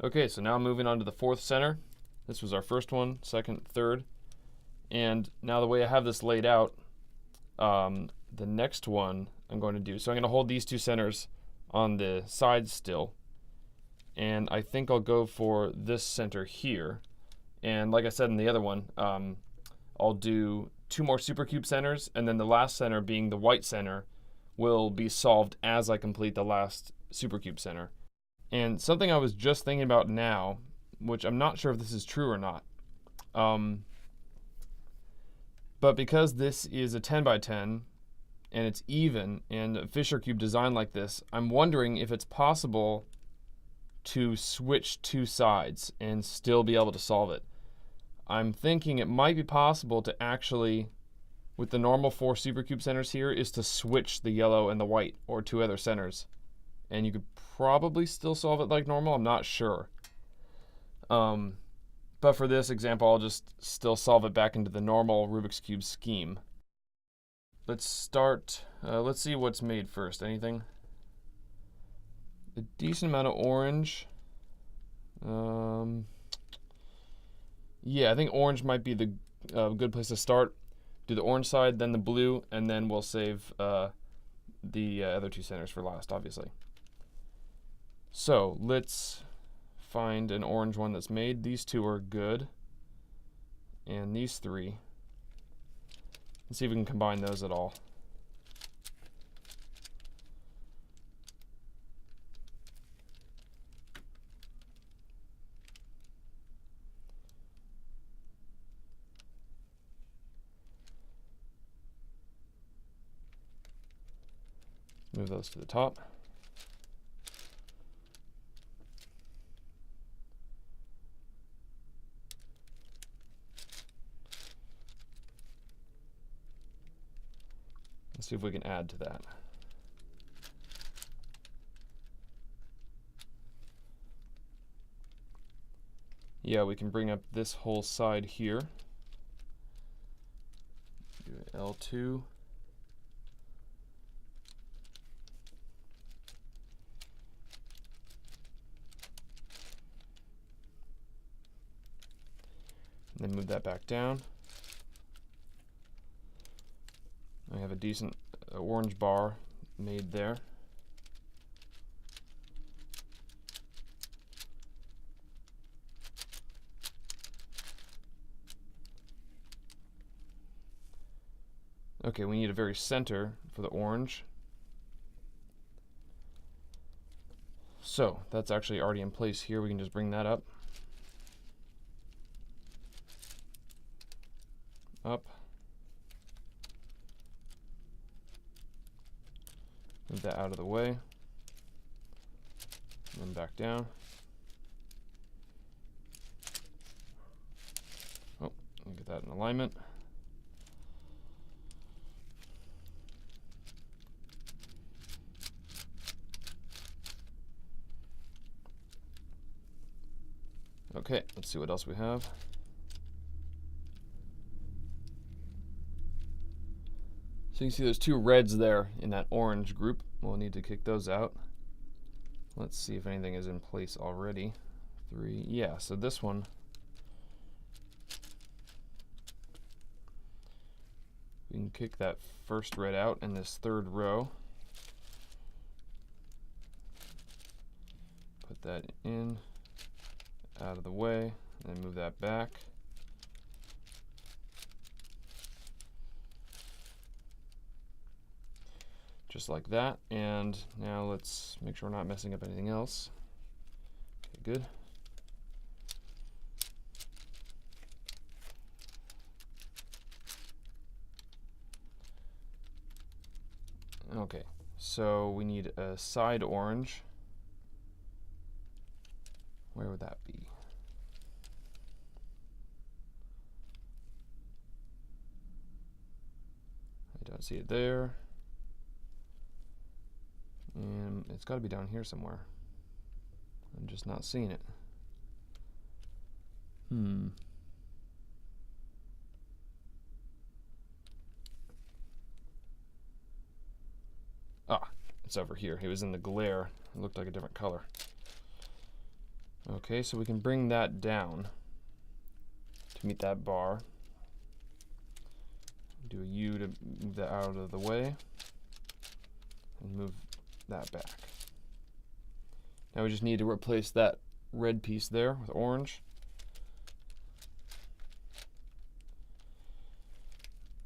Okay, so now moving on to the fourth center. This was our first one, second, third. And now the way I have this laid out, the next one I'm going to do, so I'm going to hold these two centers on the sides still. And I think I'll go for this center here. And like I said in the other one, I'll do 2 more supercube centers, and then the last center, being the white center, will be solved as I complete the last supercube center. And something I was just thinking about now, which I'm not sure if this is true or not, but because this is a 10 by 10 and it's even and a Fisher cube designed like this, I'm wondering if it's possible to switch 2 sides and still be able to solve it. I'm thinking it might be possible to actually, with the normal 4 supercube centers here, is to switch the yellow and the white, or 2 other centers. And you could probably still solve it like normal, I'm not sure. But for this example, I'll just still solve it back into the normal Rubik's Cube scheme. Let's start, let's see what's made first. Anything? A decent amount of orange. Yeah, I think orange might be the good place to start. Do the orange side, then the blue, and then we'll save the other 2 centers for last, obviously. So let's find an orange one that's made. These 2 are good, and these 3. Let's see if we can combine those at all. Move those to the top. Let's see if we can add to that. Yeah, we can bring up this whole side here. Do L2. And then move that back down. I have a decent orange bar made there. Okay, we need a very center for the orange. So that's actually already in place here. We can just bring that up. Up. Move that out of the way. And then back down. Oh, get that in alignment. Okay, let's see what else we have. So you can see there's 2 reds there in that orange group. We'll need to kick those out. Let's see if anything is in place already. 3, yeah, so this one. We can kick that first red out in this 3rd row. Put that in, out of the way, and then move that back. Just like that, and now let's make sure we're not messing up anything else. Okay, good. Okay, so we need a side orange. Where would that be? I don't see it there. And it's got to be down here somewhere. I'm just not seeing it. Ah, it's over here. It was in the glare. It looked like a different color. Okay, so we can bring that down to meet that bar. Do a U to move that out of the way, and move that back. Now we just need to replace that red piece there with orange.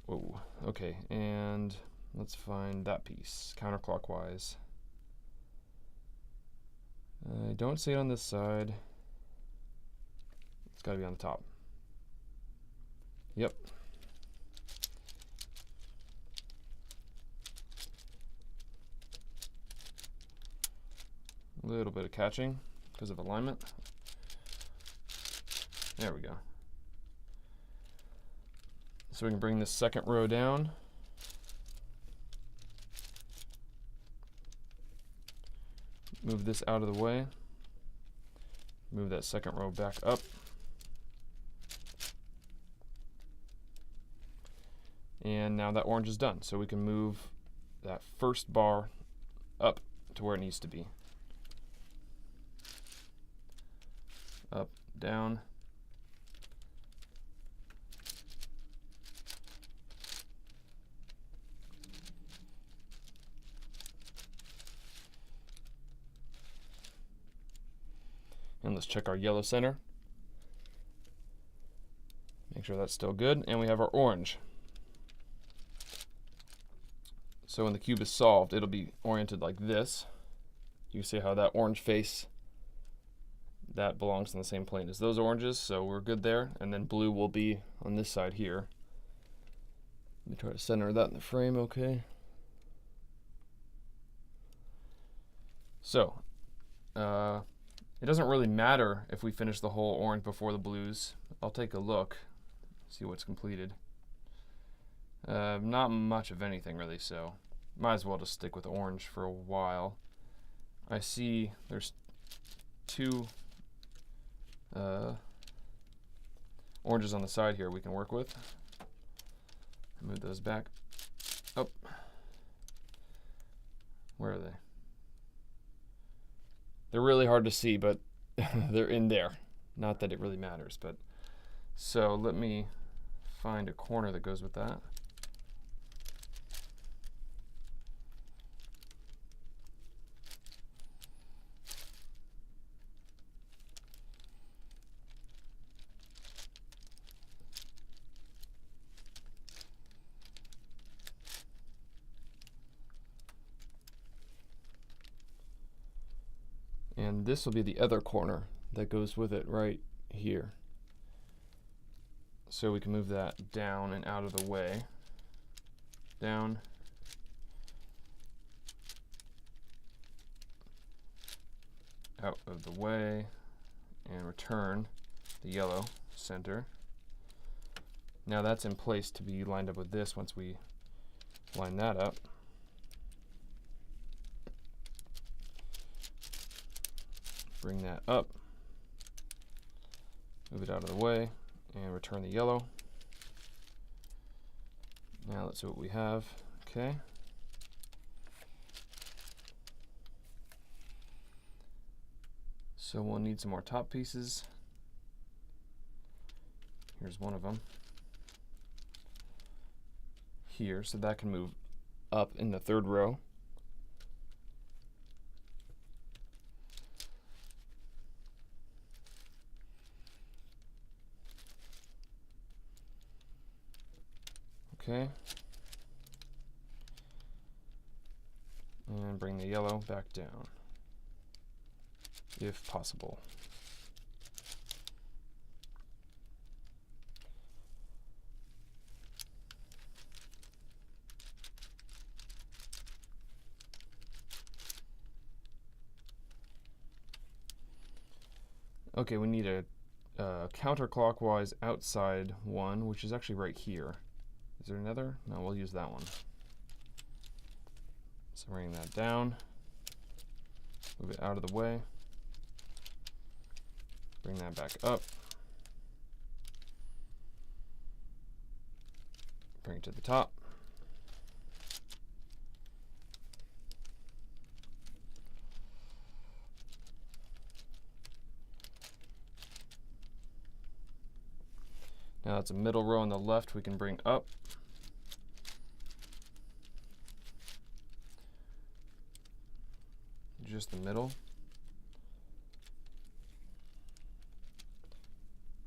Whoa, okay, and let's find that piece counterclockwise. I don't see it on this side. It's got to be on the top. Yep. A little bit of catching because of alignment. There we go. So we can bring this second row down. Move this out of the way. Move that second row back up. And now that orange is done. So we can move that first bar up to where it needs to be. Up, down. And let's check our yellow center. Make sure that's still good. And we have our orange. So when the cube is solved, it'll be oriented like this. You see how that orange face, that belongs on the same plane as those oranges, so we're good there. And then blue will be on this side here. Let me try to center that in the frame, okay. So, it doesn't really matter if we finish the whole orange before the blues. I'll take a look, see what's completed. Not much of anything really, so might as well just stick with orange for a while. I see there's two oranges on the side here we can work with. Move those back. Oh, where are they? They're really hard to see, but they're in there. Not that it really matters, but so let me find a corner that goes with that. And this will be the other corner that goes with it right here. So we can move that down and out of the way. Down. Out of the way. And return the yellow center. Now that's in place to be lined up with this once we line that up. Bring that up, move it out of the way, and return the yellow. Now let's see what we have. Okay. So we'll need some more top pieces. Here's one of them. Here, so that can move up in the third row. Okay. And bring the yellow back down, if possible. Okay, we need a counterclockwise outside one, which is actually right here. Is there another? No, we'll use that one. So bring that down, move it out of the way, bring that back up, bring it to the top. Now that's a middle row on the left we can bring up. Just the middle.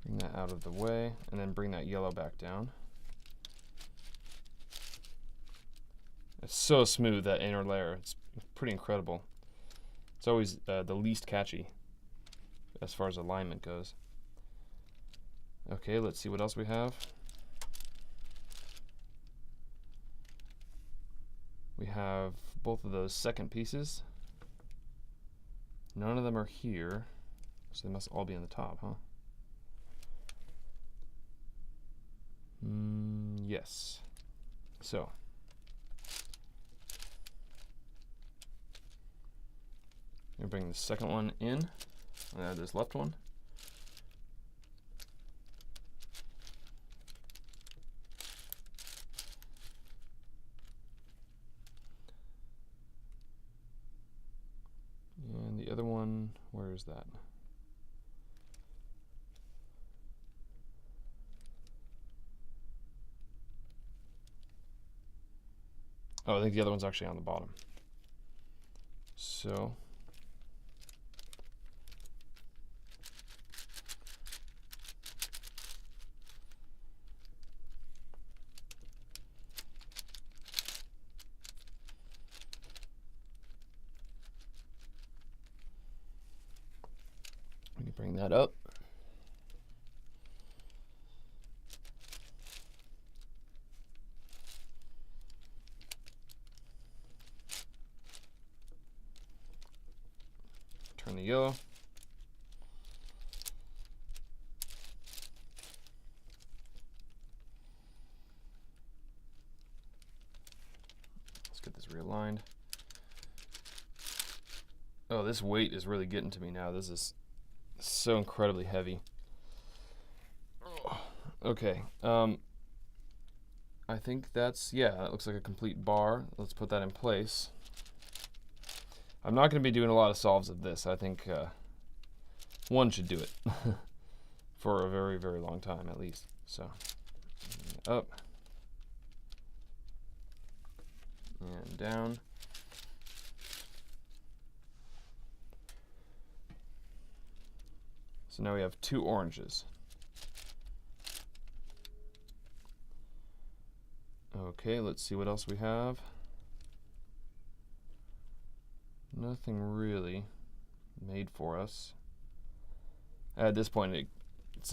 Bring that out of the way, and then bring that yellow back down. It's so smooth, that inner layer. It's pretty incredible. It's always the least catchy as far as alignment goes. Okay, let's see what else we have. We have both of those second pieces. None of them are here, so they must all be on the top, huh? Yes. So I'm gonna bring the second one in, and add this left one. And the other one, where is that? Oh, I think the other one's actually on the bottom. So we can bring that up. Turn the yellow. Let's get this realigned. Oh, this weight is really getting to me now. This is so incredibly heavy. Okay. I think that's, yeah, that looks like a complete bar. Let's put that in place. I'm not going to be doing a lot of solves of this. I think one should do it for a very, very long time at least. So up and down. So now we have 2 oranges. Okay, let's see what else we have. Nothing really made for us. At this point, it's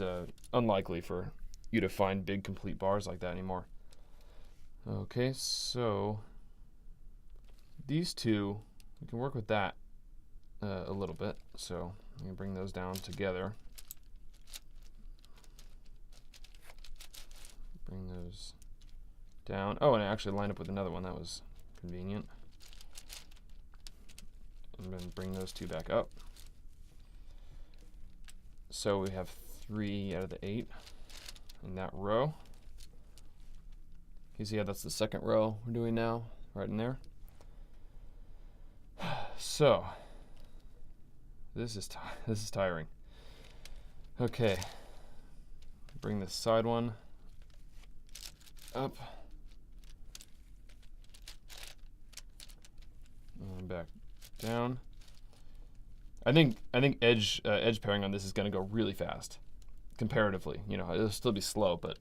unlikely for you to find big complete bars like that anymore. Okay, so these two, we can work with that a little bit. So I'm going to bring those down together. Bring those down. Oh, and I actually lined up with another one. That was convenient. I'm going to bring those 2 back up. So we have 3 out of the 8 in that row. You see how that's the second row we're doing now, right in there. So this is tiring. Okay, bring this side one up and back down. I think edge pairing on this is going to go really fast, comparatively. You know, it'll still be slow, but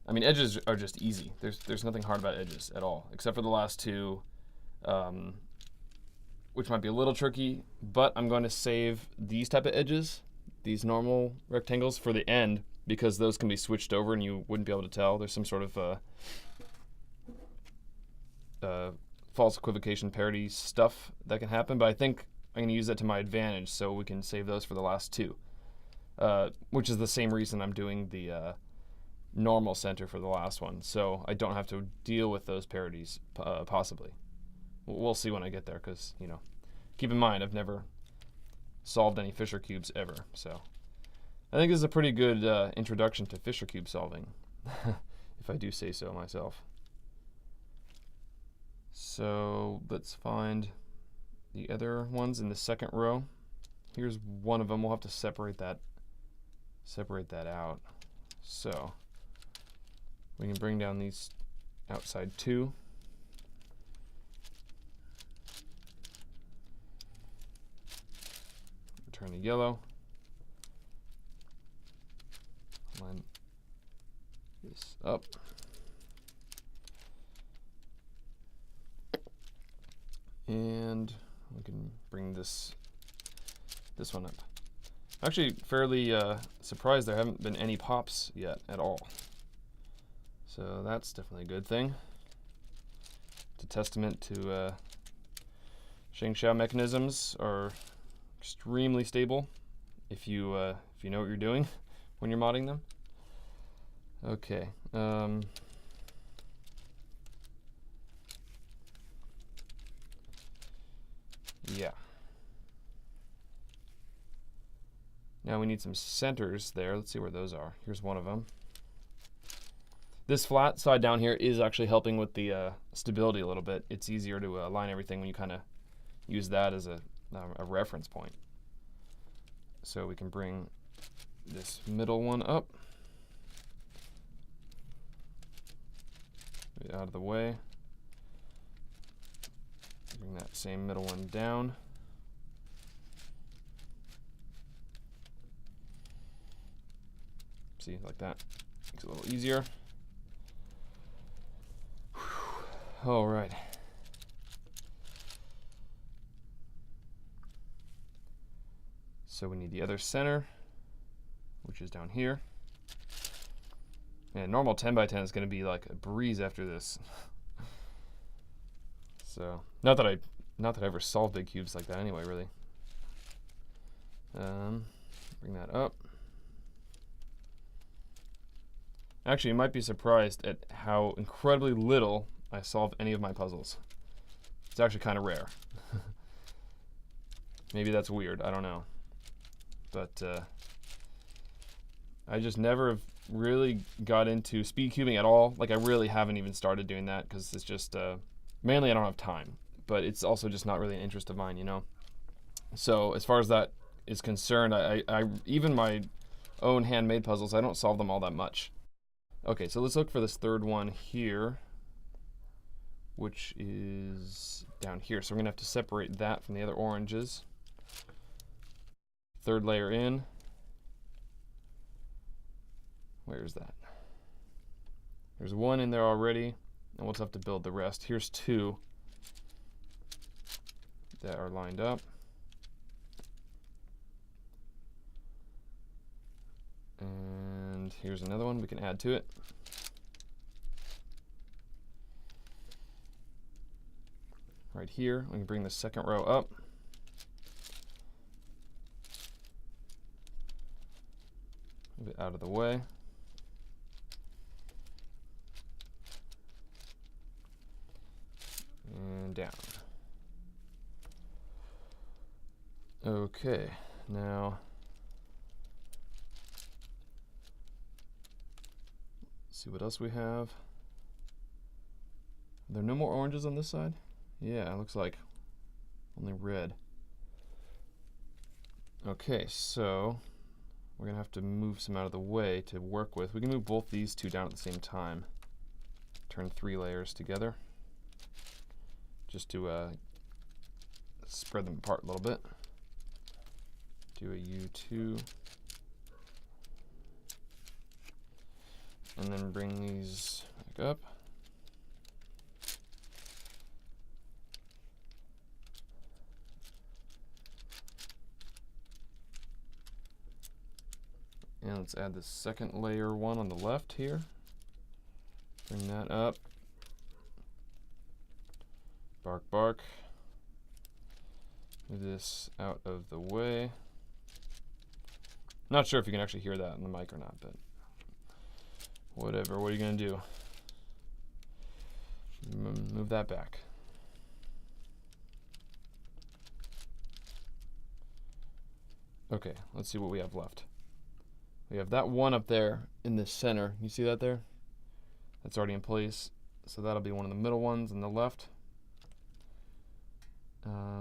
I mean, edges are just easy. There's nothing hard about edges at all, except for the last 2, which might be a little tricky. But I'm going to save these type of edges, these normal rectangles, for the end, because those can be switched over and you wouldn't be able to tell. There's some sort of false equivocation parity stuff that can happen, but I think I'm going to use that to my advantage, so we can save those for the last 2, which is the same reason I'm doing the normal center for the last one, so I don't have to deal with those parities, possibly. We'll see when I get there, because, you know, keep in mind, I've never solved any Fisher cubes ever, so I think this is a pretty good introduction to Fisher cube solving, if I do say so myself. So let's find the other ones in the second row. Here's one of them. We'll have to separate that out. So we can bring down these outside two. Turn to yellow. Line this up. And we can bring this one up. Actually, fairly surprised there haven't been any pops yet at all. So that's definitely a good thing. It's a testament to Shengxiao mechanisms are extremely stable if you know what you're doing when you're modding them. Okay. Yeah. Now we need some centers there. Let's see where those are. Here's one of them. This flat side down here is actually helping with the stability a little bit. It's easier to align everything when you kind of use that as a reference point. So we can bring this middle one up. Get out of the way. Bring that same middle one down. See, like that. Makes it a little easier. All right. So we need the other center, which is down here. And normal 10 by 10 is going to be like a breeze after this. So not that I ever solve big cubes like that anyway, really. Bring that up. Actually, you might be surprised at how incredibly little I solve any of my puzzles. It's actually kind of rare. Maybe that's weird, I don't know. But I just never have really got into speed cubing at all. Like, I really haven't even started doing that because it's just, mainly I don't have time. But it's also just not really an interest of mine, you know? So as far as that is concerned, I even my own handmade puzzles, I don't solve them all that much. Okay, so let's look for this third one here, which is down here. So we're gonna have to separate that from the other oranges. Third layer in. Where's that? There's one in there already, and we'll just have to build the rest. Here's two that are lined up. And here's another one we can add to it. Right here, we can bring the second row up. Move it out of the way. And down. Okay, now let's see what else we have. Are there no more oranges on this side? Yeah, it looks like only red. Okay, so we're gonna have to move some out of the way to work with. We can move both these two down at the same time. Turn 3 layers together, just to spread them apart a little bit. Do a U2. And then bring these back up. And let's add the second layer one on the left here. Bring that up. Bark, bark. Move this out of the way. Not sure if you can actually hear that in the mic or not, but whatever. What are you going to do? Move that back. Okay, let's see what we have left. We have that one up there in the center. You see that there? That's already in place. So that'll be one of the middle ones on the left.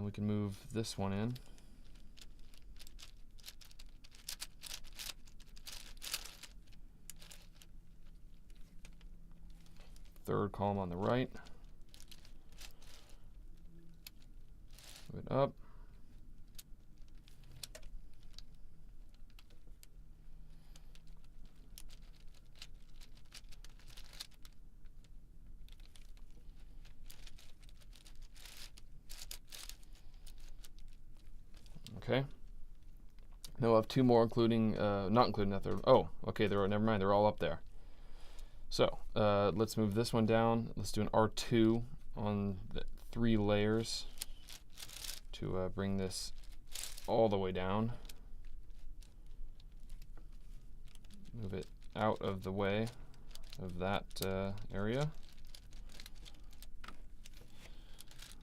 We can move this one in. third column on the right. Move it up. Okay. Now we'll have two more, including, not including that third. Oh, okay, never mind, they're all up there. So let's move this one down. Let's do an R2 on the 3 layers to bring this all the way down. Move it out of the way of that area.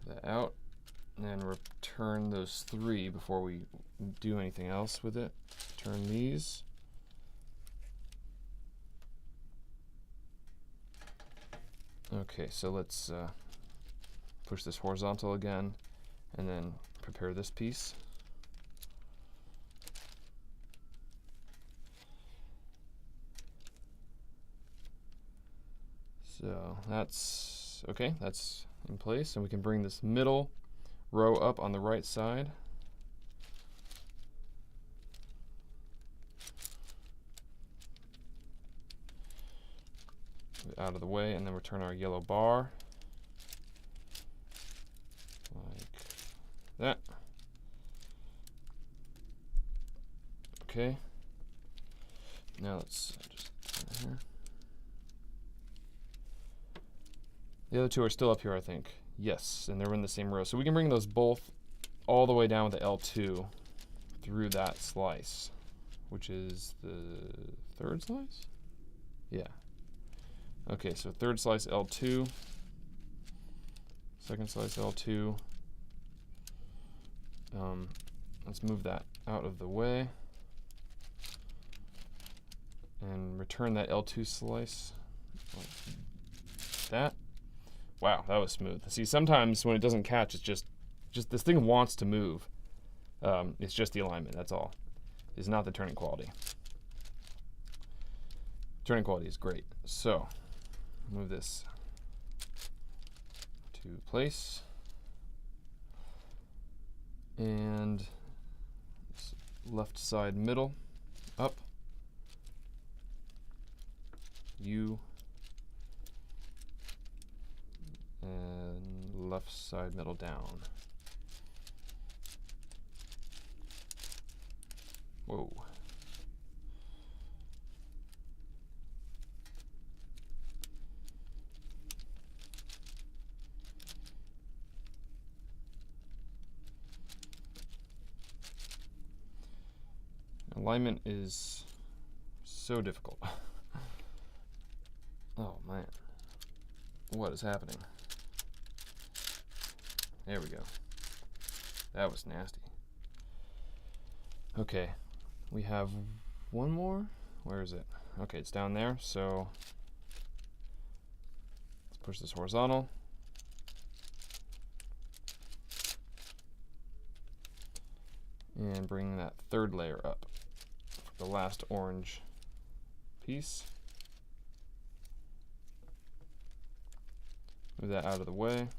That out, and then return those 3 before we do anything else with it. Turn these. Okay, so let's push this horizontal again, and then prepare this piece. So that's okay, that's in place, and we can bring this middle row up on the right side. Out of the way, and then return our yellow bar like that. Okay, now let's just turn here. The other 2 are still up here, I think. Yes, and they're in the same row, so we can bring those both all the way down with the L2 through that slice, which is the 3rd slice? Yeah. Okay, so 3rd slice L2, 2nd slice L2. Let's move that out of the way and return that L2 slice like that. Wow, that was smooth. See, sometimes when it doesn't catch, it's just this thing wants to move. It's just the alignment, that's all. It's not the turning quality. Turning quality is great. So, move this to place. And left side middle, up. U. And left side middle down. Whoa. Alignment is so difficult. Oh man. What is happening? There we go. That was nasty. Okay, we have one more. Where is it? Okay, it's down there. So let's push this horizontal. And bring that 3rd layer up for the last orange piece. Move that out of the way.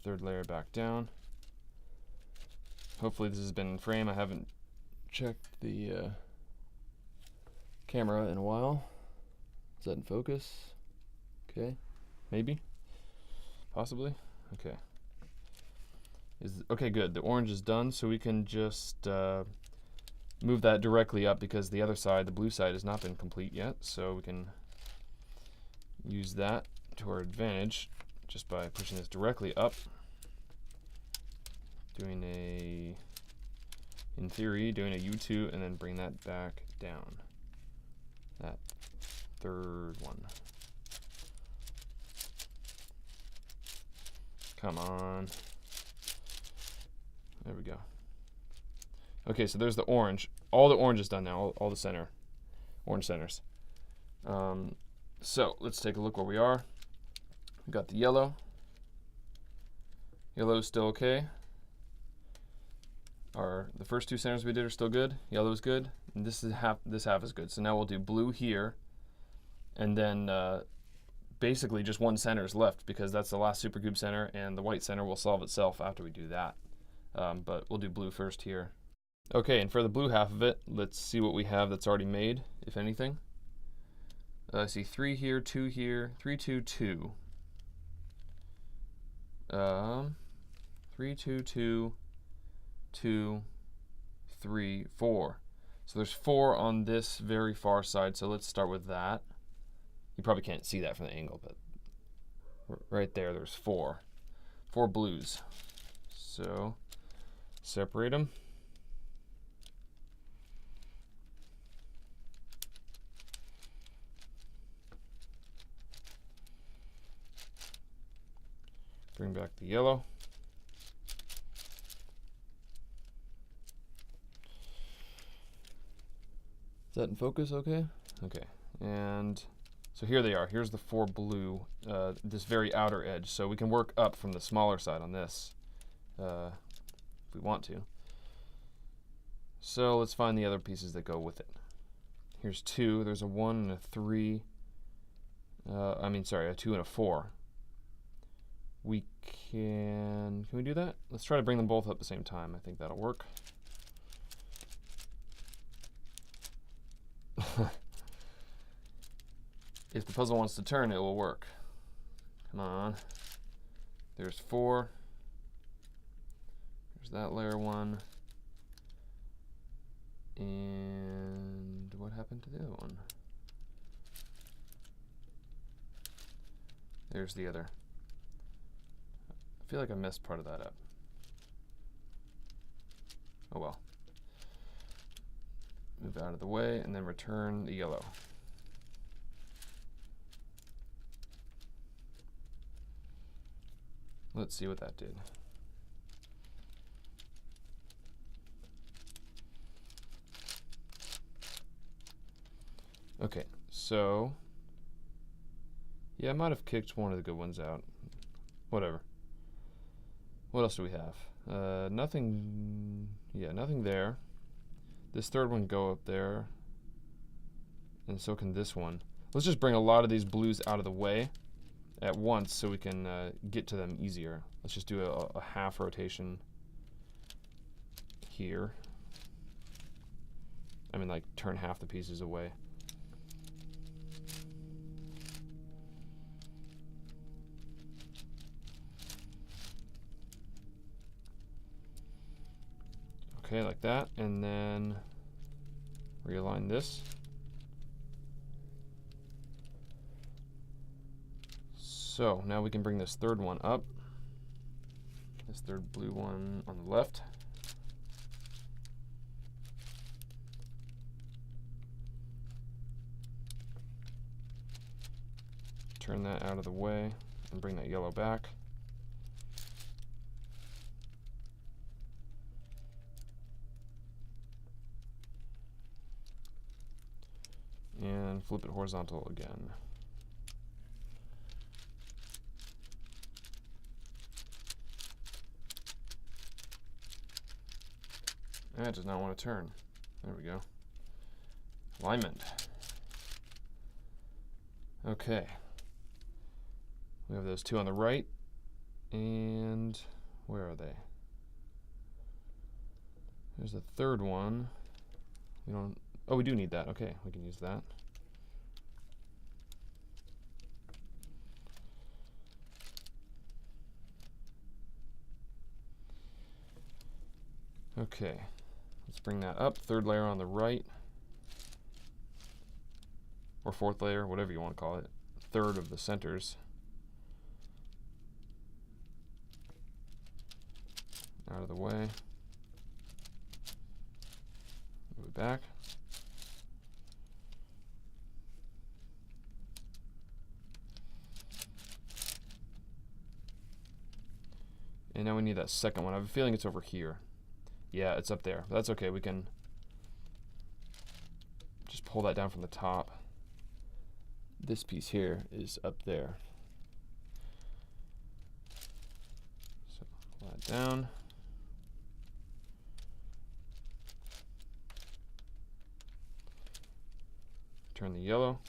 3rd layer back down. Hopefully this has been in frame. I haven't checked the camera in a while. Is that in focus? Okay, maybe, possibly. Okay. Okay, good. The orange is done, so we can just move that directly up because the other side, the blue side, has not been complete yet. So we can use that to our advantage just by pushing this directly up. Doing in theory, doing a U2 and then bring that back down. That 3rd one. Come on. There we go. Okay, so there's the orange. All the orange is done now, all the orange centers. So let's take a look where we are. We got the yellow. Yellow is still okay. The first 2 centers we did are still good. Yellow is good. And this half is good. So now we'll do blue here, and then basically just one center is left because that's the last supercube center, and the white center will solve itself after we do that. But we'll do blue first here. Okay, and for the blue half of it, let's see what we have that's already made, if anything. I see 3 here, 2 here, 3, 2, 2. 3, 2, 2, 2, 3, 4. So there's 4 on this very far side, so let's start with that. You probably can't see that from the angle, but right there, there's 4. 4 blues. So separate them. Bring back the yellow. Is that in focus okay? Okay, and so here they are. Here's the 4 blue, this very outer edge. So we can work up from the smaller side on this if we want to. So let's find the other pieces that go with it. Here's 2. There's a 1 and a 3. A 2 and a 4. We can we do that? Let's try to bring them both up at the same time. I think that'll work. If the puzzle wants to turn, it will work. Come on. There's 4. There's that layer 1. And what happened to the other one? There's the other. I feel like I messed part of that up. Oh well. Move out of the way and then return the yellow. Let's see what that did. Okay, so yeah, I might have kicked one of the good ones out. Whatever. What else do we have? Nothing. Yeah, nothing there. This third one go up there, and so can this one. Let's just bring a lot of these blues out of the way at once so we can get to them easier. Let's just do a half rotation here. I mean, like, turn half the pieces away. Okay, like that, and then realign this. So now we can bring this third one up. This third blue one on the left. Turn that out of the way and bring that yellow back. And flip it horizontal again. That does not want to turn. There we go. Alignment. Okay. We have those 2 on the right. And where are they? There's the third one. We don't. Oh, we do need that. Okay, we can use that. Okay, let's bring that up. Third layer on the right, or fourth layer, whatever you want to call it. Third of the centers. Out of the way. Move it back. And now we need that second one. I have a feeling it's over here. Yeah, it's up there. But that's okay. We can just pull that down from the top. This piece here is up there. So pull that down. Turn the yellow.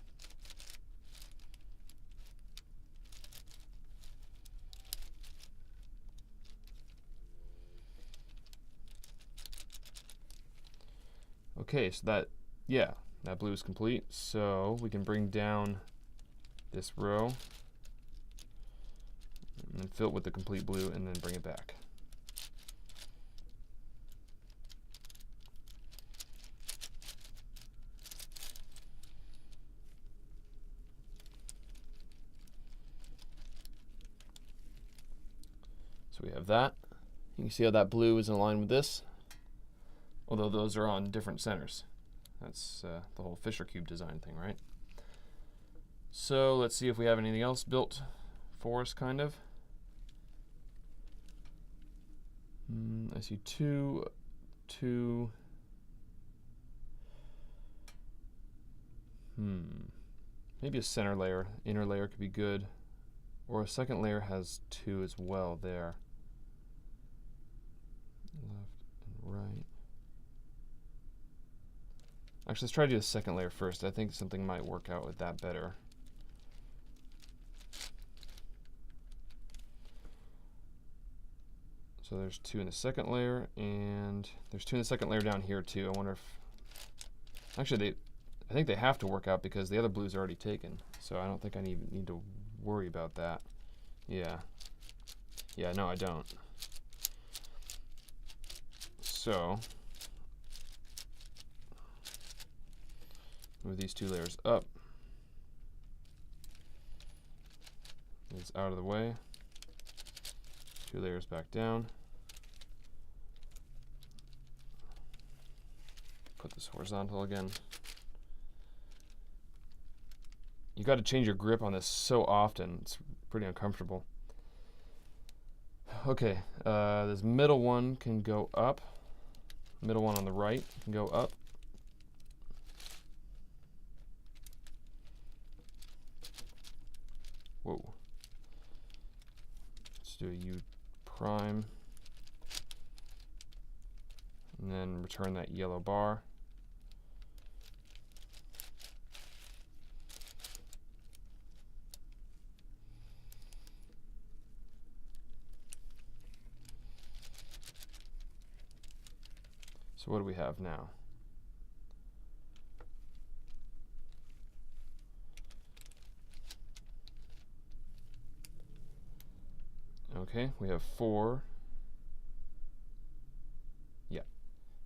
Okay, so that, yeah, that blue is complete. So we can bring down this row and then fill it with the complete blue and then bring it back. So we have that. You can see how that blue is in line with this, although those are on different centers. That's the whole Fisher cube design thing, right? So let's see if we have anything else built for us, kind of. I see two. Maybe a center layer, inner layer could be good. Or a second layer has 2 as well there. Left and right. Actually, let's try to do the second layer first. I think something might work out with that better. So there's 2 in the second layer, and there's 2 in the second layer down here too. I wonder if, actually I think they have to work out because the other blues are already taken. So I don't think I need to worry about that. Yeah. Yeah, no, I don't. So move these 2 layers up. It's out of the way. 2 layers back down. Put this horizontal again. You got to change your grip on this so often. It's pretty uncomfortable. Okay, this middle one can go up. Middle one on the right can go up. Whoa. Let's do a U prime. And then return that yellow bar. So what do we have now? Okay, we have 4. Yeah,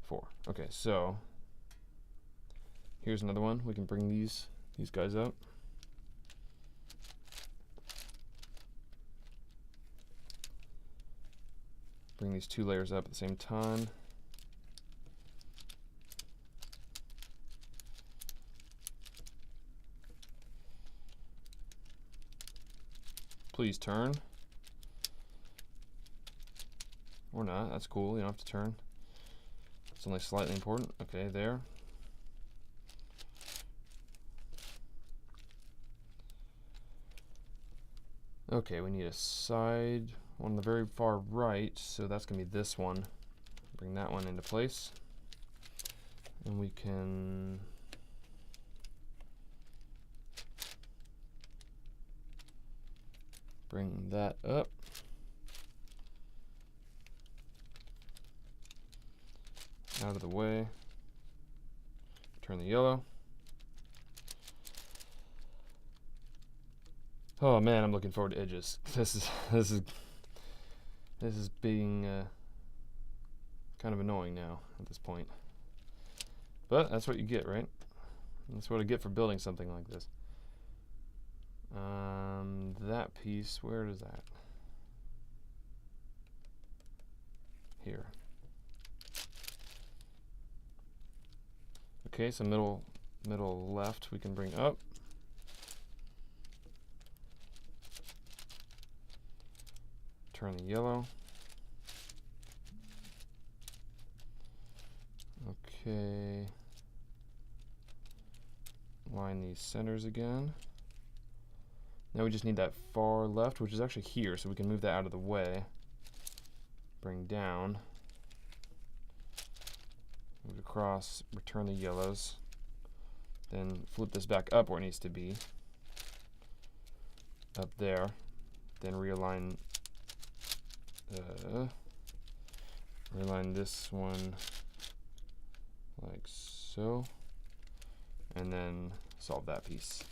4. Okay, so here's another one. We can bring these guys up. Bring these 2 layers up at the same time. Please turn. Or not, that's cool, you don't have to turn. It's only slightly important. Okay, there. Okay, we need a side one on the very far right, so that's gonna be this one. Bring that one into place. And we can bring that up. Out of the way. Turn the yellow. Oh man, I'm looking forward to edges. This is being kind of annoying now at this point. But that's what you get, right? That's what I get for building something like this. That piece, where is that? Here. Okay, so middle left we can bring up. Turn the yellow. Okay. Line these centers again. Now we just need that far left, which is actually here, so we can move that out of the way. Bring down. Move across, return the yellows. Then flip this back up where it needs to be. Up there. Then realign realign this one like so, and then solve that piece.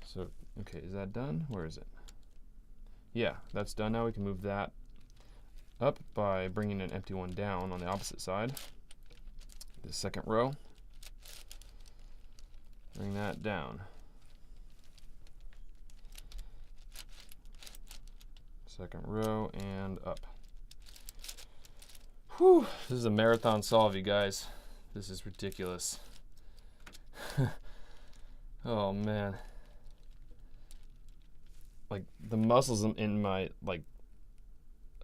So, okay, is that done? Where is it? Yeah, that's done. Now we can move that up by bringing an empty one down on the opposite side. The second row. Bring that down. Second row and up. Whew, this is a marathon solve, you guys. This is ridiculous. Oh man. Like the muscles in my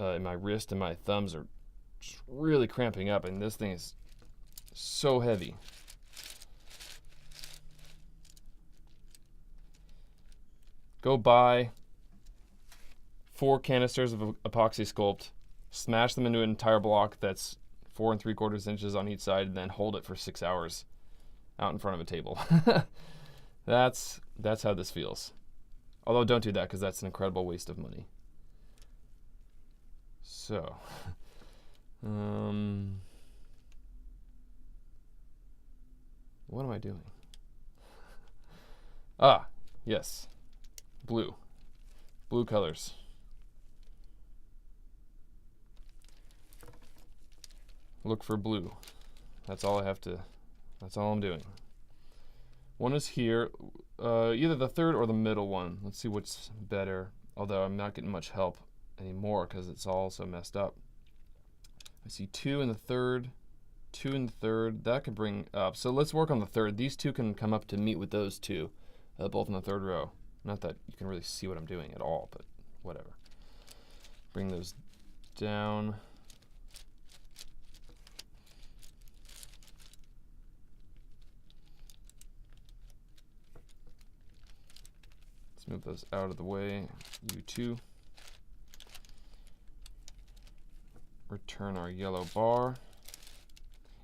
in my wrist and my thumbs are just really cramping up, and this thing is so heavy. Go buy 4 canisters of epoxy sculpt, smash them into an entire block that's 4 3/4 inches on each side, and then hold it for 6 hours out in front of a table. That's how this feels. Although don't do that, because that's an incredible waste of money. So, what am I doing? Ah, yes, blue colors. Look for blue. That's all I have to, that's all I'm doing. One is here, either the third or the middle one. Let's see what's better, although I'm not getting much help anymore because it's all so messed up. I see 2 in the third, 2 in the third. That could bring up. So let's work on the third. These 2 can come up to meet with those 2, both in the third row. Not that you can really see what I'm doing at all, but whatever. Bring those down. Let's move those out of the way. U2. Return our yellow bar.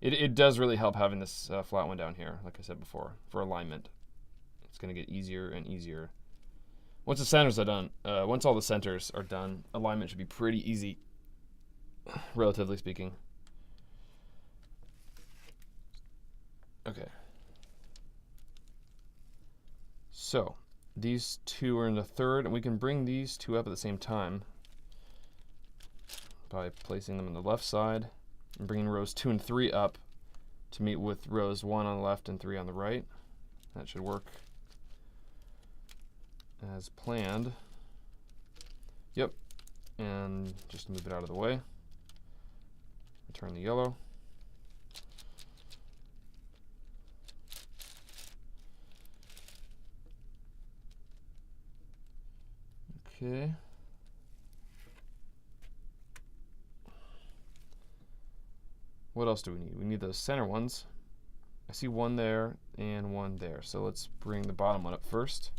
It does really help having this flat one down here, like I said before, for alignment. It's going to get easier and easier. Once the centers are done, once all the centers are done, alignment should be pretty easy, relatively speaking. Okay. So these 2 are in the third, and we can bring these 2 up at the same time by placing them on the left side and bringing rows 2 and 3 up to meet with rows 1 on the left and 3 on the right. That should work as planned. Yep, and just move it out of the way. Return the yellow. Okay. What else do we need? We need those center ones. I see 1 there and 1 there. So let's bring the bottom one up first.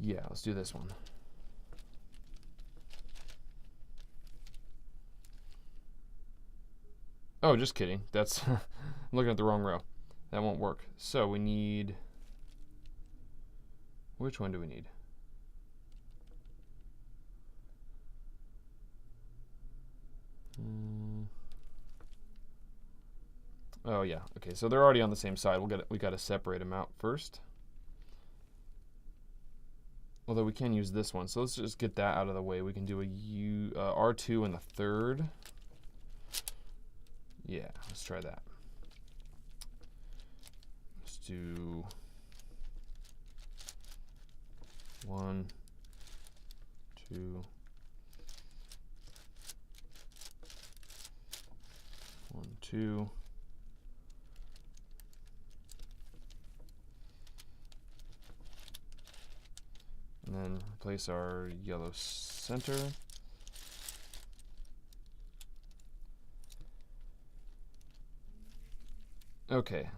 Yeah, let's do this one. Oh, just kidding. That's I'm looking at the wrong row. That won't work. So we need, which one do we need? Oh yeah. Okay, so they're already on the same side. We got to separate them out first. Although we can use this one, so let's just get that out of the way. We can do a R2 in the third. Yeah, let's try that. Let's do 1, 2, 1, 2. And then replace our yellow center. Okay,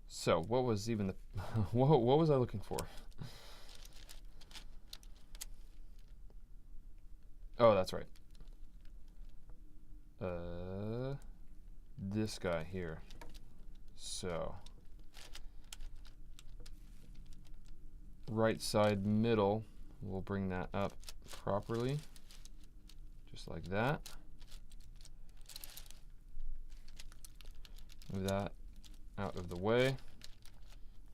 so what was even the what was I looking for? Oh, that's right. This guy here. So right side middle, we'll bring that up properly, just like that. Move that out of the way.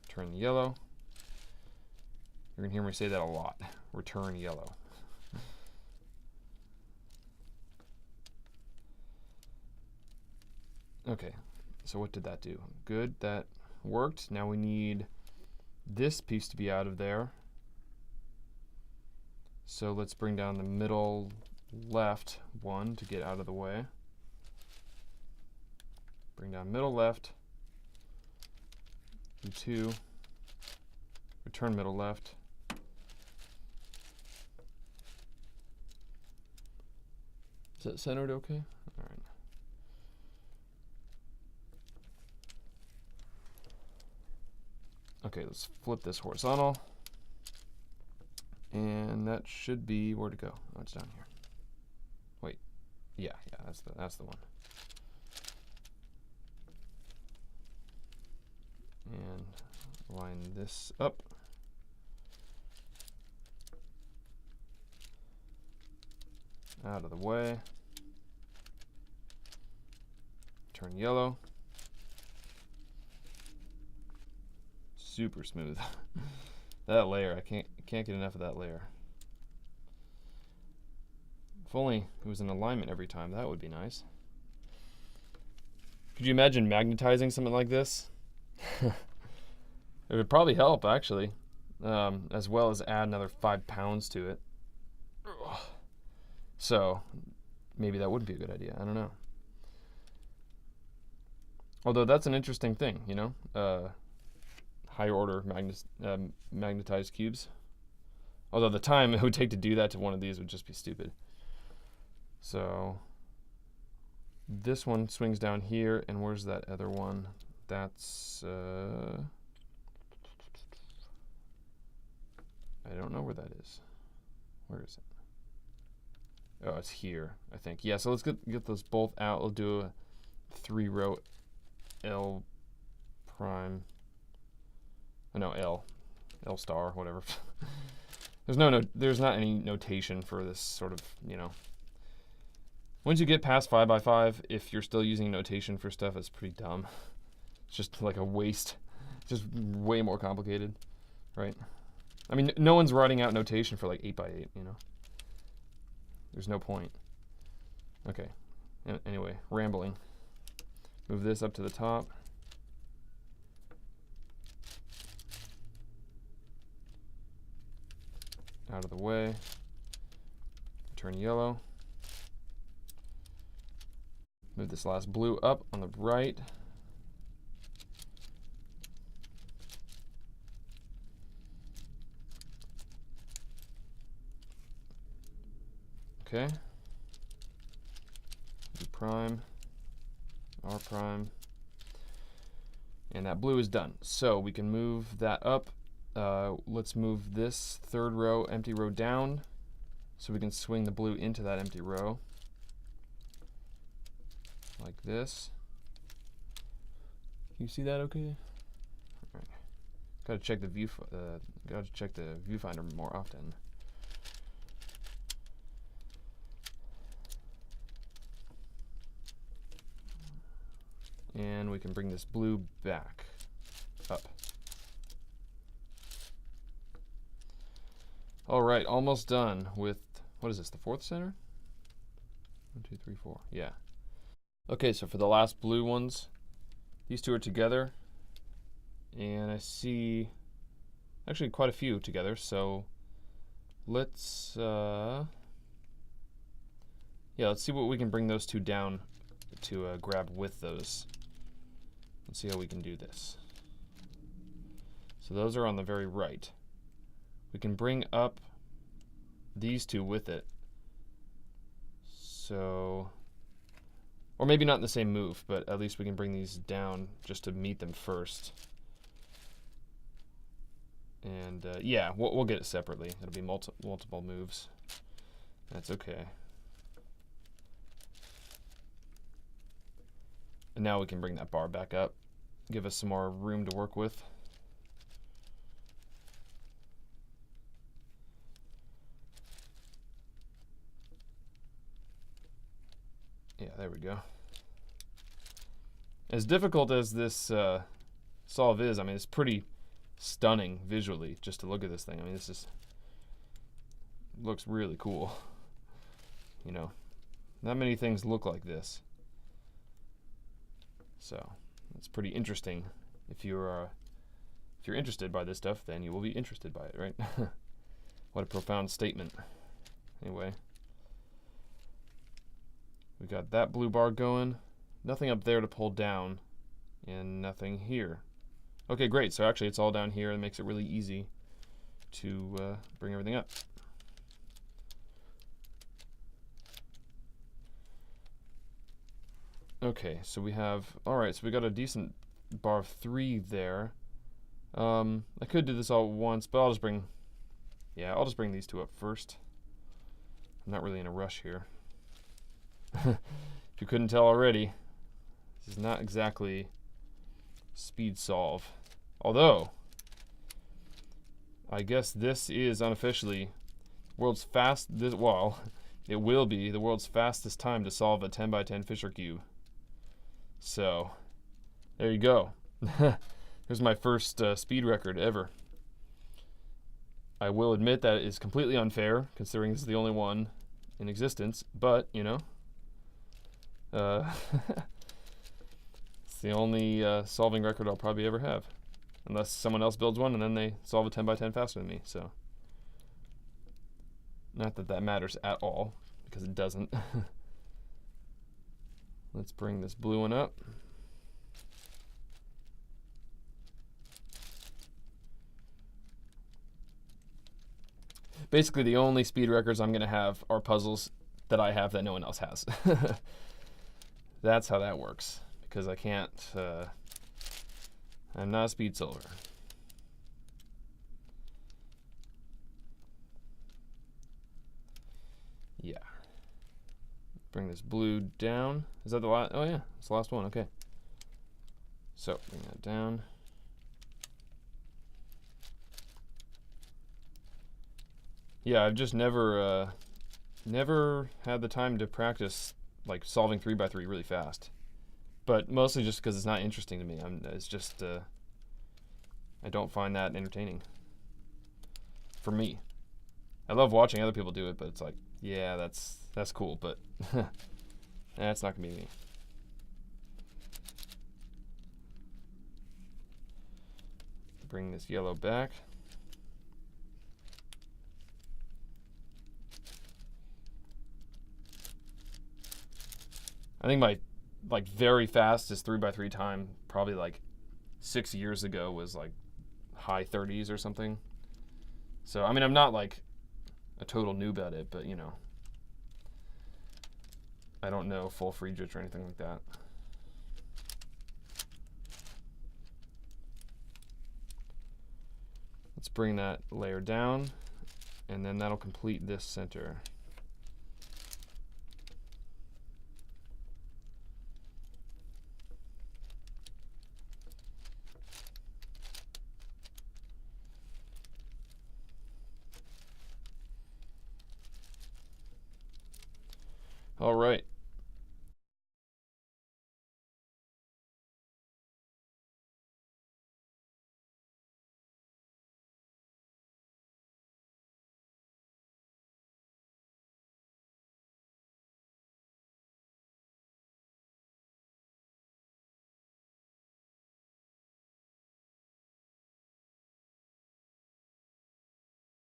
Turn the yellow. You're gonna hear me say that a lot. Return yellow. Okay, so what did that do? Good, that worked. Now we need this piece to be out of there. So let's bring down the middle left one to get out of the way. Bring down middle left. Do 2. Return middle left. Is that centered okay? All right. Okay, let's flip this horizontal. And that should be where to go. Oh, it's down here. Wait. Yeah, that's the one. And line this up. Out of the way. Turn yellow. Super smooth. That layer, I can't get enough of that layer. If only it was in alignment every time, that would be nice. Could you imagine magnetizing something like this? It would probably help, actually, as well as add another 5 pounds to it. So maybe that would be a good idea. I don't know. Although that's an interesting thing, you know, higher order magnetized cubes. Although the time it would take to do that to one of these would just be stupid. So this one swings down here, and where's that other one? That's I don't know where that is. Where is it? Oh, it's here, I think. Yeah, so let's get those both out. We'll do a 3-row L prime. Oh, no, L star, whatever. There's not any notation for this sort of, you know. Once you get past 5x5, if you're still using notation for stuff, it's pretty dumb. It's just like a waste. It's just way more complicated, right? I mean, no one's writing out notation for like 8x8, you know. There's no point. Okay. Anyway, rambling. Move this up to the top. Out of the way. Turn yellow. Move this last blue up on the right. Okay. B prime, R prime, and that blue is done. So we can move that up. Let's move this 3rd row, empty row down, so we can swing the blue into that empty row, like this. Can you see that okay? All right. Gotta check the viewfinder more often. And we can bring this blue back up. All right, almost done with, what is this, the 4th center? 1, 2, 3, 4, yeah. Okay, so for the last blue ones, these two are together, and I see actually quite a few together, so let's, let's see what we can bring those two down to grab with those. Let's see how we can do this. So those are on the very right. We can bring up these two with it. So, or maybe not in the same move, but at least we can bring these down just to meet them first. And yeah, we'll get it separately. It'll be multiple moves. That's okay. And now we can bring that bar back up give us some more room to work with. Yeah, there we go. As difficult as this solve is, I mean, it's pretty stunning visually just to look at this thing. I mean, this is looks really cool. You know, not many things look like this. So it's pretty interesting. If you're interested by this stuff, then you will be interested by it, right? What a profound statement. Anyway, we got that blue bar going. Nothing up there to pull down, and nothing here. Okay, great. So actually, it's all down here, and makes it really easy to bring everything up. Okay, so we have, all right, so we got a decent bar of 3 there. I could do this all at once, but I'll just bring these 2 up first. I'm not really in a rush here. If you couldn't tell already, this is not exactly speed solve. Although, I guess this is unofficially world's well, it will be the world's fastest time to solve a 10 by 10 Fisher cube. So, there you go. Here's my first speed record ever. I will admit that it is completely unfair, considering this is the only one in existence, but, you know, it's the only solving record I'll probably ever have. Unless someone else builds one and then they solve a 10 by 10 faster than me, so. Not that that matters at all, because it doesn't. Let's bring this blue one up. Basically, the only speed records I'm going to have are puzzles that I have that no one else has. That's how that works, because I can't, I'm not a speed solver. Yeah. Bring this blue down. Is that the last? Oh yeah, it's the last one. Okay. So bring that down. Yeah, I've just never had the time to practice like solving 3 by 3 really fast. But mostly just because it's not interesting to me. It's just I don't find that entertaining. For me, I love watching other people do it, but it's like, yeah, that's cool, but that's not gonna be me. Bring this yellow back. I think my like very fastest 3 by 3 time, probably like 6 years ago, was like high 30s or something. So I mean, I'm not like a total noob at it, but you know, I don't know full Friedrich or anything like that. Let's bring that layer down, and then that'll complete this center. All right,